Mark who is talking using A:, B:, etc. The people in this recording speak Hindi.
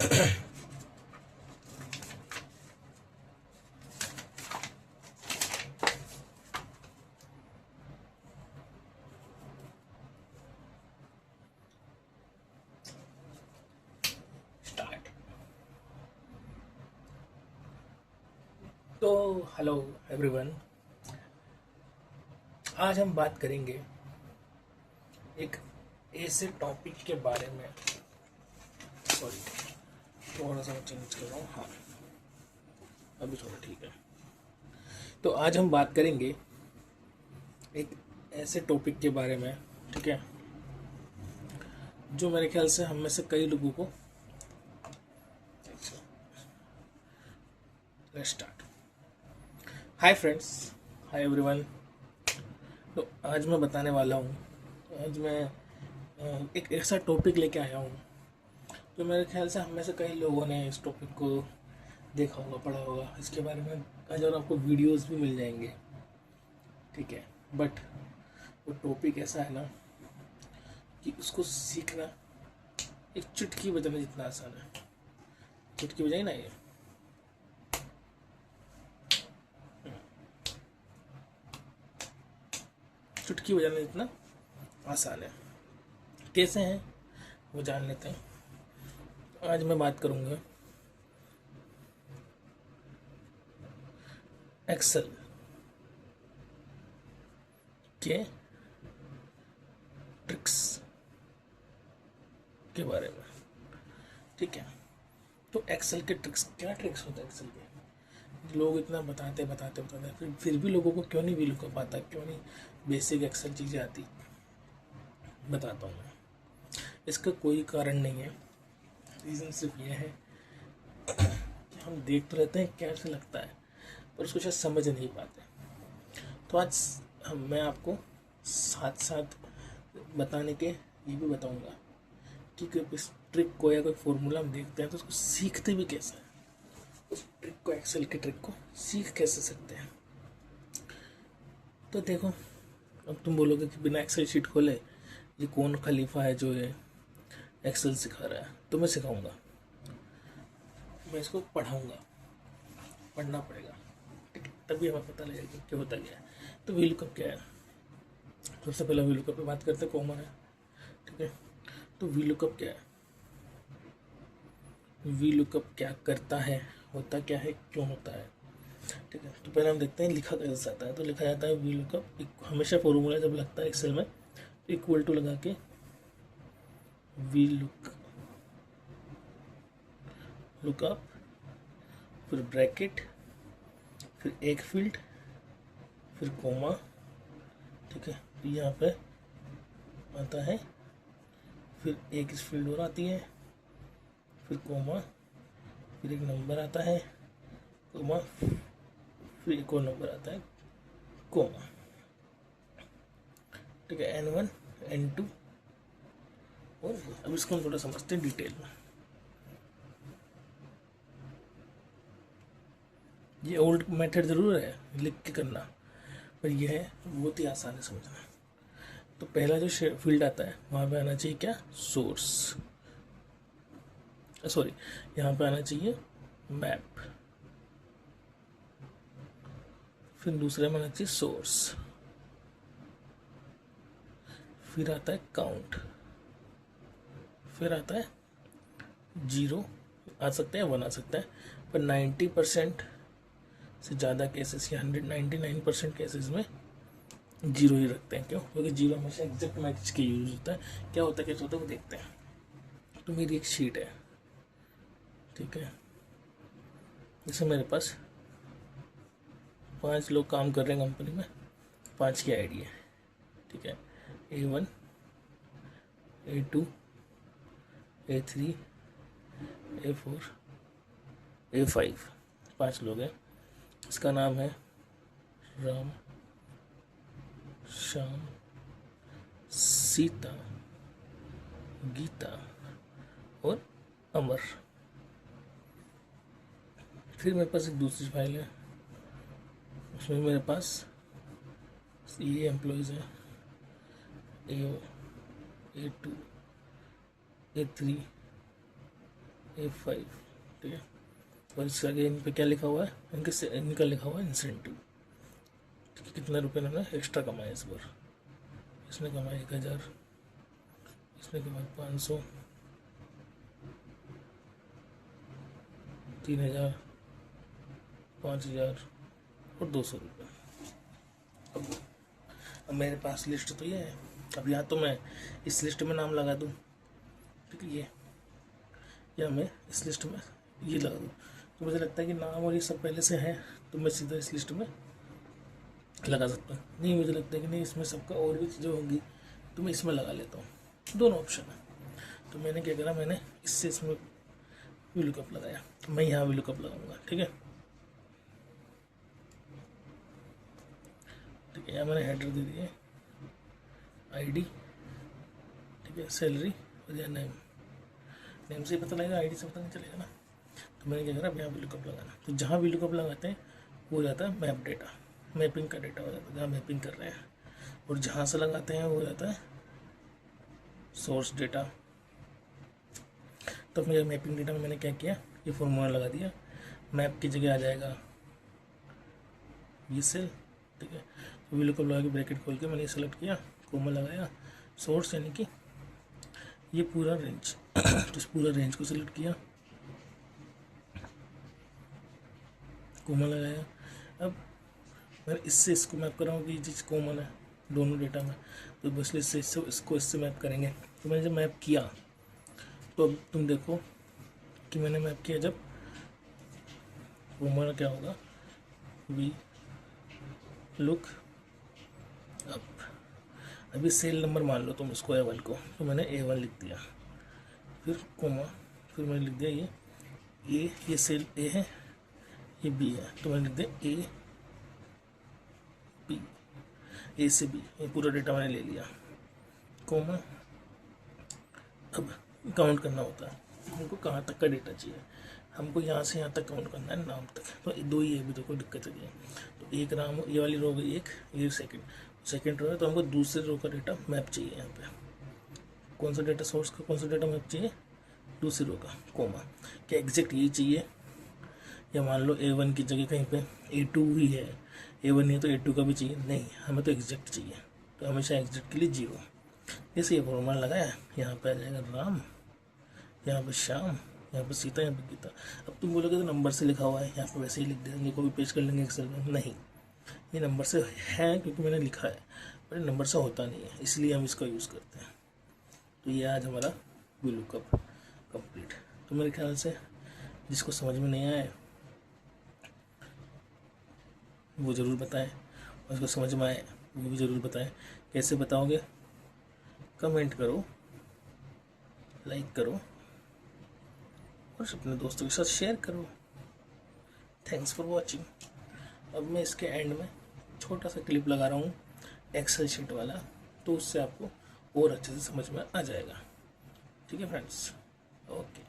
A: स्टार्ट। तो हेलो एवरीवन, आज हम बात करेंगे एक ऐसे टॉपिक के बारे में। सॉरी, थोड़ा सा चेंज कर रहा हूँ। हाँ, अभी थोड़ा ठीक है। तो आज हम बात करेंगे एक ऐसे टॉपिक के बारे में, ठीक है, जो मेरे ख्याल से हम में से कई लोगों को। Start. Hi friends, hi everyone. तो आज मैं बताने वाला हूँ, आज मैं एक ऐसा टॉपिक लेके आया हूँ जो मेरे ख्याल से हम में से कई लोगों ने इस टॉपिक को देखा होगा, पढ़ा होगा। इसके बारे में हजार आपको वीडियोस भी मिल जाएंगे, ठीक है। बट वो टॉपिक ऐसा है ना कि उसको सीखना एक चुटकी बजाने जितना आसान है। चुटकी बजाई ना, ये चुटकी बजाना जितना आसान है। कैसे हैं वो जान लेते हैं। आज मैं बात करूँगा एक्सेल के ट्रिक्स के बारे में, ठीक है। तो एक्सेल के ट्रिक्स, क्या ट्रिक्स होता है एक्सेल के? लोग इतना बताते बताते बताते फिर भी लोगों को क्यों नहीं विल कर पाता, क्यों नहीं बेसिक एक्सेल चीज़ें आती? बताता हूँ मैं। इसका कोई कारण नहीं है। रीज़न सिर्फ ये है कि हम देख तो रहते हैं कैसे लगता है, पर उसको शायद समझ नहीं पाते। तो आज मैं आपको साथ साथ बताने के ये भी बताऊंगा कि कोई इस ट्रिक को या कोई फॉर्मूला हम देखते हैं तो उसको सीखते भी कैसे हैं। उस ट्रिक को, एक्सेल के ट्रिक को सीख कैसे सकते हैं? तो देखो, अब तुम बोलोगे कि बिना एक्सेल शीट खोले ये कौन खलीफा है जो ये एक्सेल सिखा रहा है? तो मैं सिखाऊंगा, मैं इसको पढ़ाऊंगा, पढ़ना पड़ेगा, ठीक है, तभी हमें पता लगेगा कि क्या होता क्या है। तो वी लुकअप क्या है? सबसे पहले वी लुकअप पे बात करते हैं, कॉमन है, ठीक है। तो वी लुकअप क्या है? वी लुकअप क्या करता है, होता क्या है, क्यों होता है, ठीक है। तो पहले हम देखते हैं लिखा कैसे जाता है। तो लिखा जाता है वी लुकअप, हमेशा फॉर्मूला जब लगता है एक्सेल में तो इक्वल टू लगा के वी लुकअप, फिर ब्रैकेट, फिर एक फील्ड, फिर कोमा, ठीक है। यहाँ पे आता है, फिर एक इस फील्ड और आती है, फिर कोमा, फिर एक नंबर आता है, कोमा, फिर एक और नंबर आता है, कोमा, ठीक है। N1, N2। और अब इसको हम थोड़ा समझते हैं डिटेल में। ये ओल्ड मेथड ज़रूर है लिख के करना, पर यह है बहुत ही आसान है समझना। तो पहला जो फील्ड आता है वहाँ पे आना चाहिए क्या? सोर्स। सॉरी, यहाँ पे आना चाहिए मैप। फिर दूसरे में आना चाहिए सोर्स। फिर आता है काउंट। फिर आता है जीरो, आ सकता है 1 आ सकता है, पर 90% से ज़्यादा केसेस या 199% केसेस में जीरो ही रखते हैं। क्यों? क्योंकि जीरो हमेशा एग्जैक्ट मैच के यूज होता है। क्या होता है, कैसे होता है वो देखते हैं। तो मेरी एक शीट है, ठीक है। जैसे मेरे पास 5 लोग काम कर रहे हैं कंपनी में, 5 की आईडी है, ठीक है। A1, A2, A3, A4, A5, 5 लोग हैं। इसका नाम है राम, श्याम, सीता, गीता और अमर। फिर मेरे पास एक दूसरी फाइल है, उसमें मेरे पास ये एम्प्लॉयज़ हैं, A2, A3, A5, ठीक है। और इसके आगे इन पे क्या लिखा हुआ है, इनका लिखा हुआ है इंसेंटिव, ठीक है। कितने रुपये इन्होंने एक्स्ट्रा कमाए इस बार, इसने कमाए 1000, इसने कमाए 500, 3000, 5000 और 200 रुपये। अब मेरे पास लिस्ट तो ये है, अब या तो मैं इस लिस्ट में नाम लगा दूँ, ठीक है, ये, या मैं इस लिस्ट में ये लगा दूँ। तो मुझे लगता है कि नाम और ये सब पहले से है, तो मैं सीधा इस लिस्ट में लगा सकता हूँ। नहीं, मुझे लगता है कि नहीं, इसमें सबका और भी चीज़ें होंगी, तो मैं इसमें लगा लेता हूँ। दोनों ऑप्शन है। तो मैंने क्या करा, मैंने इससे इसमें VLOOKUP लगाया, मैं यहाँ VLOOKUP लगाऊंगा, ठीक है। ठीक है, यहाँ मैंने हेडर दे दिए ID, ठीक है, सैलरी और या नेम से ही पता लगेगा, ID से पता नहीं चलेगा ना। तो मैंने क्या करा, यहाँ VLOOKUP लगाना। तो जहाँ VLOOKUप लगाते हैं वो जाता है मैप डेटा, मैपिंग का डेटा हो जाता है, जहाँ मैपिंग कर रहे हैं। और जहाँ से लगाते हैं वो जाता है सोर्स डेटा। तो मेरे मैपिंग डेटा में मैंने क्या किया, ये फॉर्मूला लगा दिया, मैप की जगह आ जाएगा ये सेल, ठीक है। तो VLOOKUP लगा के ब्रैकेट खोल के मैंने ये सेलेक्ट किया, कोमा लगाया, सोर्स यानी कि ये पूरा रेंज तो इस पूरा रेंज को सिलेक्ट किया, कोमा लगाया। अब मैं इससे इसको मैप कर रहा हूँ कि ये चीज़ कॉमन है दोनों डेटा में, तो बस इससे इससे मैप करेंगे। तो मैंने जब मैप किया तो अब तुम देखो कि मैंने मैप किया, जब कोमा क्या होगा, VLOOKUP। अभी सेल नंबर मान लो तुम इसको A1 को, तो मैंने A1 लिख दिया, फिर कोमा, फिर मैंने लिख दिया ये सेल A है, ये B है, तो मैंने लिख दिया A से B, ये पूरा डेटा मैंने ले लिया, कोमा। अब काउंट करना होता है हमको, कहाँ तक का डेटा चाहिए हमको, यहाँ से यहाँ तक काउंट करना है, नाम तक। तो दो ही है, भी तो कोई दिक्कत नहीं है। तो एक नाम, ये वाली रो गई एक, ये सेकंड रो है, तो हमको दूसरे रो का डेटा मैप चाहिए। यहाँ पे कौन सा डेटा सोर्स का, कौन सा डेटा मैप चाहिए, दूसरी रो का, कोमा। क्या एग्जैक्ट यही चाहिए, या मान लो A1 की जगह कहीं पे A2 ही है, A1 नहीं तो A2 का भी चाहिए, नहीं, हमें तो एग्जैक्ट चाहिए। तो हमेशा एग्जैक्ट के लिए 0। जैसे ये फॉर्मूला लगाया, यहाँ पे आ जाएगा राम, यहाँ पे श्याम, यहाँ पे सीता, यहाँ पे गीता। अब तुम बोलोगे तो नंबर से लिखा हुआ है, यहाँ पे वैसे ही लिख देंगे, कॉपी पेस्ट कर लेंगे एक्सेल में, नहीं, ये नंबर से है क्योंकि मैंने लिखा है, पर नंबर से होता नहीं है, इसलिए हम इसका यूज़ करते हैं। तो ये आज हमारा VLOOKUP कंप्लीट। तो मेरे ख्याल से जिसको समझ में नहीं आया वो ज़रूर बताएं, और उसको समझ में आए वो भी ज़रूर बताएं। कैसे बताओगे, कमेंट करो, लाइक करो और अपने दोस्तों के साथ शेयर करो। Thanks for watching. अब मैं इसके एंड में छोटा सा क्लिप लगा रहा हूँ एक्सेल शीट वाला, तो उससे आपको और अच्छे से समझ में आ जाएगा। ठीक है फ्रेंड्स, ओके।